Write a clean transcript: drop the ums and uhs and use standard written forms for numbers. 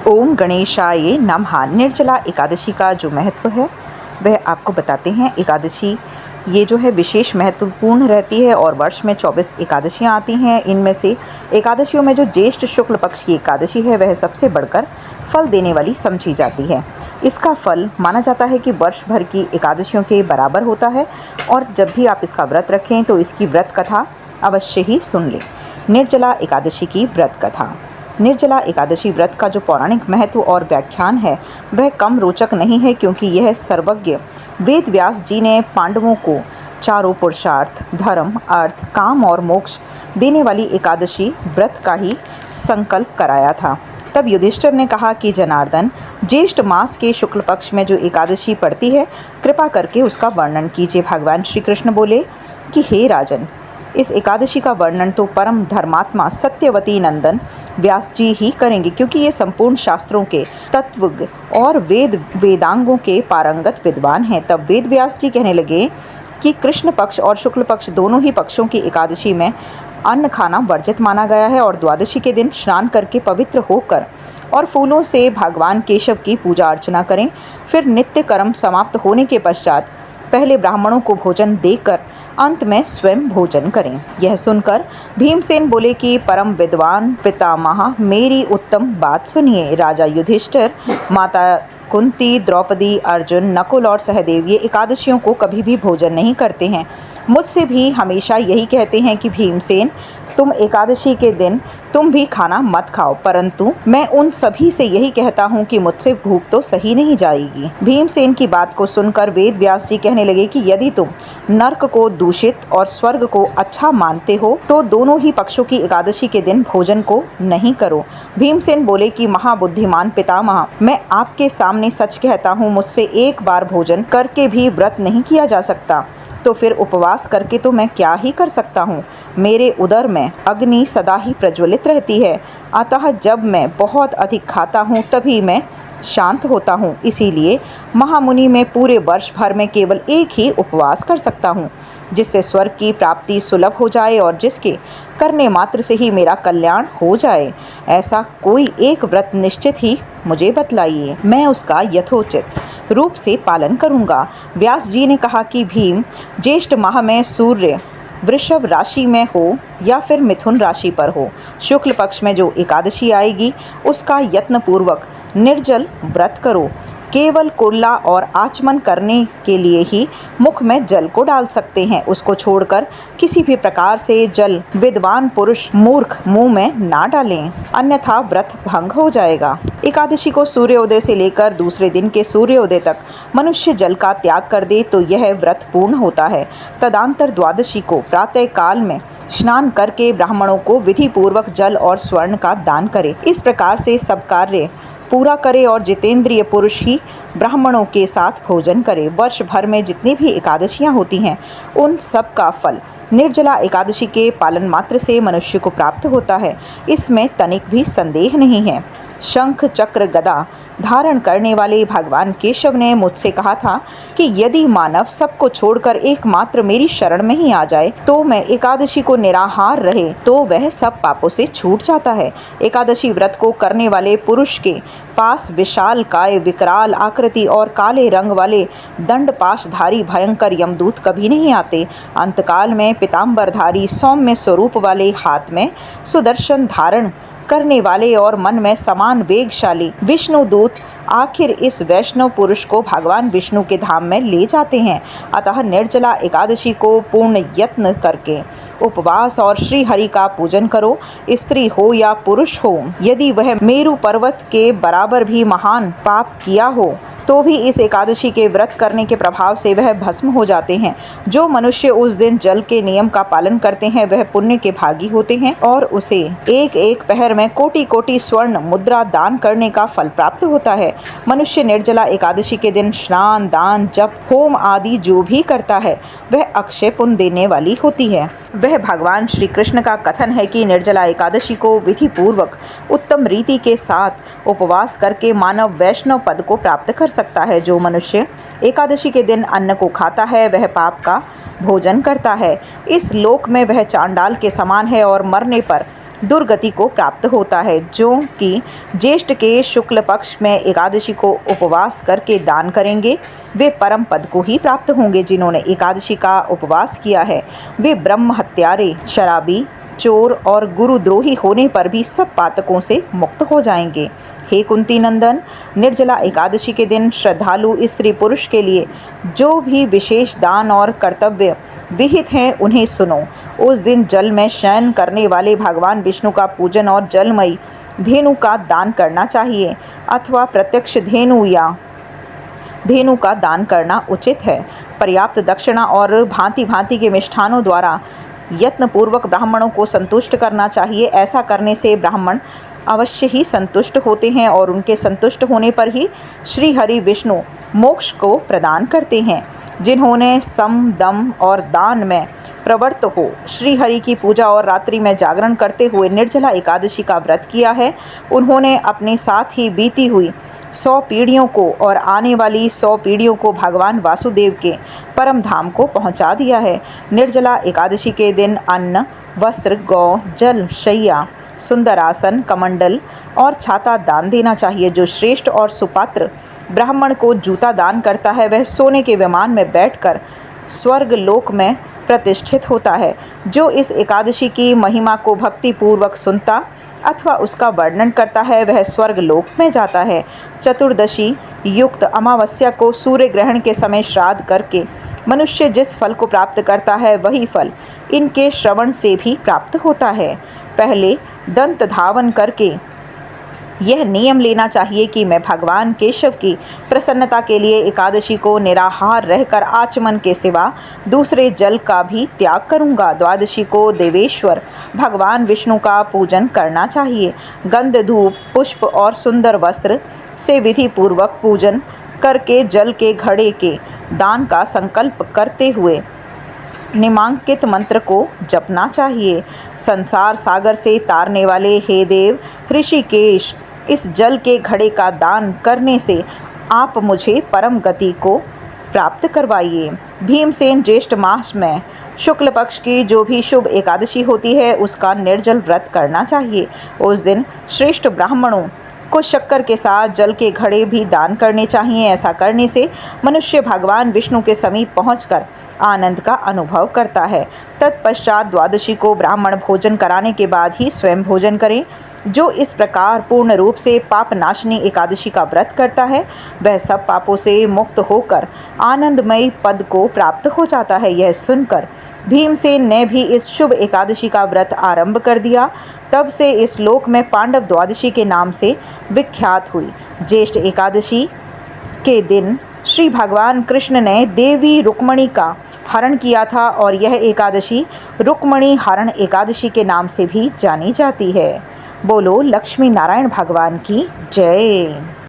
ओम गणेशाय नमः। निर्जला एकादशी का जो महत्व है वह आपको बताते हैं। एकादशी ये जो है विशेष महत्वपूर्ण रहती है और वर्ष में 24 एकादशियाँ आती हैं। इनमें से एकादशियों में जो ज्येष्ठ शुक्ल पक्ष की एकादशी है वह सबसे बढ़कर फल देने वाली समझी जाती है। इसका फल माना जाता है कि वर्ष भर की एकादशियों के बराबर होता है और जब भी आप इसका व्रत रखें तो इसकी व्रत कथा अवश्य ही सुन लें। निर्जला एकादशी की व्रत कथा। निर्जला एकादशी व्रत का जो पौराणिक महत्व और व्याख्यान है वह कम रोचक नहीं है, क्योंकि यह सर्वज्ञ वेद व्यास जी ने पांडवों को चारों पुरुषार्थ धर्म, अर्थ, काम और मोक्ष देने वाली एकादशी व्रत का ही संकल्प कराया था। तब युधिष्ठिर ने कहा कि जनार्दन, ज्येष्ठ मास के शुक्ल पक्ष में जो एकादशी पड़ती है कृपा करके उसका वर्णन कीजिए। भगवान श्री कृष्ण बोले कि हे राजन, इस एकादशी का वर्णन तो परम धर्मात्मा सत्यवती नंदन व्यास जी ही करेंगे, क्योंकि ये संपूर्ण शास्त्रों के तत्वज्ञ और वेदांगों के पारंगत विद्वान हैं। तब वेद व्यास जी कहने लगे कि कृष्ण पक्ष और शुक्ल पक्ष दोनों ही पक्षों की एकादशी में अन्न खाना वर्जित माना गया है और द्वादशी के दिन स्नान करके पवित्र होकर और फूलों से भगवान केशव की पूजा अर्चना करें। फिर नित्य कर्म समाप्त होने के पश्चात पहले ब्राह्मणों को भोजन देकर अंत में स्वयं भोजन करें। यह सुनकर भीमसेन बोले कि परम विद्वान पितामह, मेरी उत्तम बात सुनिए। राजा युधिष्ठिर, माता कुंती, द्रौपदी, अर्जुन, नकुल और सहदेव ये एकादशियों को कभी भी भोजन नहीं करते हैं। मुझसे भी हमेशा यही कहते हैं कि भीमसेन, तुम एकादशी के दिन तुम भी खाना मत खाओ, परंतु मैं उन सभी से यही कहता हूँ कि मुझसे भूख तो सही नहीं जाएगी। भीमसेन की बात को सुनकर वेद व्यास जी कहने लगे कि यदि तुम नर्क को दूषित और स्वर्ग को अच्छा मानते हो तो दोनों ही पक्षों की एकादशी के दिन भोजन को नहीं करो। भीमसेन बोले कि महाबुद्धिमान पितामह, मैं आपके सामने सच कहता हूँ, मुझसे एक बार भोजन करके भी व्रत नहीं किया जा सकता, तो फिर उपवास करके तो मैं क्या ही कर सकता हूँ। मेरे उदर में अग्नि सदा ही प्रज्वलित रहती है, अतः जब मैं बहुत अधिक खाता हूँ तभी मैं शांत होता हूँ। इसीलिए महामुनि में पूरे वर्ष भर में केवल एक ही उपवास कर सकता हूँ, जिससे स्वर्ग की प्राप्ति सुलभ हो जाए और जिसके करने मात्र से ही मेरा कल्याण हो जाए। ऐसा कोई एक व्रत निश्चित ही मुझे बतलाइए, मैं उसका यथोचित रूप से पालन करूँगा। व्यास जी ने कहा कि भीम, ज्येष्ठ माह में सूर्य वृषभ राशि में हो या फिर मिथुन राशि पर हो, शुक्ल पक्ष में जो एकादशी आएगी उसका यत्न पूर्वक निर्जल व्रत करो। केवल कुल्ला और आचमन करने के लिए ही मुख में जल को डाल सकते हैं, उसको छोड़कर किसी भी प्रकार से जल विद्वान पुरुष मूर्ख मुंह में ना डालें, अन्यथा व्रत भंग हो जाएगा। एकादशी को सूर्योदय से लेकर दूसरे दिन के सूर्योदय तक मनुष्य जल का त्याग कर दे तो यह व्रत पूर्ण होता है। तदंतर द्वादशी को प्रातः काल में स्नान करके ब्राह्मणों को विधि पूर्वक जल और स्वर्ण का दान करे। इस प्रकार से सब कार्य पूरा करे और जितेंद्रिय पुरुष ही ब्राह्मणों के साथ भोजन करे। वर्ष भर में जितनी भी एकादशियां होती हैं उन सब का फल निर्जला एकादशी के पालन मात्र से मनुष्य को प्राप्त होता है, इसमें तनिक भी संदेह नहीं है। शंख चक्र गदा धारण करने वाले भगवान केशव ने मुझसे कहा था कि यदि मानव सबको छोड़कर एकमात्र मेरी शरण में ही आ जाए तो मैं एकादशी को निराहार रहे तो वह सब पापों से छूट जाता है। एकादशी व्रत को करने वाले पुरुष के पास विशाल काय, विकराल आकृति और काले रंग वाले दंडपाशधारी भयंकर यमदूत कभी नहीं आते। अंतकाल में पीताम्बरधारी सौम्य स्वरूप वाले, हाथ में सुदर्शन धारण करने वाले और मन में समान वेगशाली विष्णु दूत आखिर इस वैष्णव पुरुष को भगवान विष्णु के धाम में ले जाते हैं। अतः निर्जला एकादशी को पूर्ण यत्न करके उपवास और श्री हरि का पूजन करो। स्त्री हो या पुरुष हो, यदि वह मेरु पर्वत के बराबर भी महान पाप किया हो तो भी इस एकादशी के व्रत करने के प्रभाव से वह भस्म हो जाते हैं। जो मनुष्य उस दिन जल के नियम का पालन करते हैं वह पुण्य के भागी होते हैं और उसे एक एक पहर में कोटि कोटि स्वर्ण मुद्रा दान करने का फल प्राप्त होता है। मनुष्य निर्जला एकादशी के दिन स्नान, दान, जप, होम आदि जो भी करता है वह अक्षय पुण्य देने वाली होती है। वह भगवान श्री कृष्ण का कथन है कि निर्जला एकादशी को विधि पूर्वक उत्तम रीति के साथ उपवास करके मानव वैष्णव पद को प्राप्त कर सकता है। जो मनुष्य एकादशी के दिन अन्न को खाता है वह पाप का भोजन करता है। इस लोक में वह चांडाल के समान है और मरने पर दुर्गति को प्राप्त होता है। जो कि ज्येष्ठ के शुक्ल पक्ष में एकादशी को उपवास करके दान करेंगे वे परम पद को ही प्राप्त होंगे। जिन्होंने एकादशी का उपवास किया है वे ब्रह्म हत्यारे, शराबी, चोर और गुरुद्रोही होने पर भी सब पातकों से मुक्त हो जाएंगे। हे कुंती नंदन, निर्जला एकादशी के दिन श्रद्धालु स्त्री पुरुष के लिए जो भी विशेष दान और कर्तव्य विहित हैं उन्हें सुनो। उस दिन जल में शयन करने वाले भगवान विष्णु का पूजन और जलमयी धेनु का दान करना चाहिए अथवा प्रत्यक्ष धेनु का दान करना उचित है। पर्याप्त दक्षिणा और भांति भांति के मिष्ठानों द्वारा यत्नपूर्वक ब्राह्मणों को संतुष्ट करना चाहिए। ऐसा करने से ब्राह्मण अवश्य ही संतुष्ट होते हैं और उनके संतुष्ट होने पर ही श्री हरि विष्णु मोक्ष को प्रदान करते हैं। जिन्होंने सम, दम और दान में प्रवृत्त हो श्री हरि की पूजा और रात्रि में जागरण करते हुए निर्जला एकादशी का व्रत किया है, उन्होंने अपने साथ ही बीती हुई 100 पीढ़ियों को और आने वाली 100 पीढ़ियों को भगवान वासुदेव के परम धाम को पहुंचा दिया है। निर्जला एकादशी के दिन अन्न, वस्त्र, गौ, जल, शैया, सुंदर आसन, कमंडल और छाता दान देना चाहिए। जो श्रेष्ठ और सुपात्र ब्राह्मण को जूता दान करता है वह सोने के विमान में बैठकर स्वर्ग लोक में प्रतिष्ठित होता है। जो इस एकादशी की महिमा को भक्ति पूर्वक सुनता अथवा उसका वर्णन करता है वह स्वर्ग लोक में जाता है। चतुर्दशी युक्त अमावस्या को सूर्य ग्रहण के समय श्राद्ध करके मनुष्य जिस फल को प्राप्त करता है वही फल इनके श्रवण से भी प्राप्त होता है। पहले दंत धावन करके यह नियम लेना चाहिए कि मैं भगवान केशव की प्रसन्नता के लिए एकादशी को निराहार रहकर आचमन के सिवा दूसरे जल का भी त्याग करूंगा। द्वादशी को देवेश्वर भगवान विष्णु का पूजन करना चाहिए। गंध, धूप, पुष्प और सुंदर वस्त्र से विधि पूर्वक पूजन करके जल के घड़े के दान का संकल्प करते हुए निमांकित मंत्र को जपना चाहिए। संसार सागर से तारने वाले हे देव ऋषिकेश, इस जल के घड़े का दान करने से आप मुझे परम गति को प्राप्त करवाइए। भीमसेन ज्येष्ठ मास में शुक्ल पक्ष की जो भी शुभ एकादशी होती है उसका निर्जल व्रत करना चाहिए। उस दिन श्रेष्ठ ब्राह्मणों को शक्कर के साथ जल के घड़े भी दान करने चाहिए। ऐसा करने से मनुष्य भगवान विष्णु के समीप पहुंचकर आनंद का अनुभव करता है। तत्पश्चात द्वादशी को ब्राह्मण भोजन कराने के बाद ही स्वयं भोजन करें। जो इस प्रकार पूर्ण रूप से पाप नाशनी एकादशी का व्रत करता है वह सब पापों से मुक्त होकर आनंदमयी पद को प्राप्त हो जाता है। यह सुनकर भीमसेन ने भी इस शुभ एकादशी का व्रत आरंभ कर दिया। तब से इस लोक में पांडव द्वादशी के नाम से विख्यात हुई। ज्येष्ठ एकादशी के दिन श्री भगवान कृष्ण ने देवी रुक्मणी का हरण किया था और यह एकादशी रुक्मणी हरण एकादशी के नाम से भी जानी जाती है। बोलो लक्ष्मी नारायण भगवान की जय।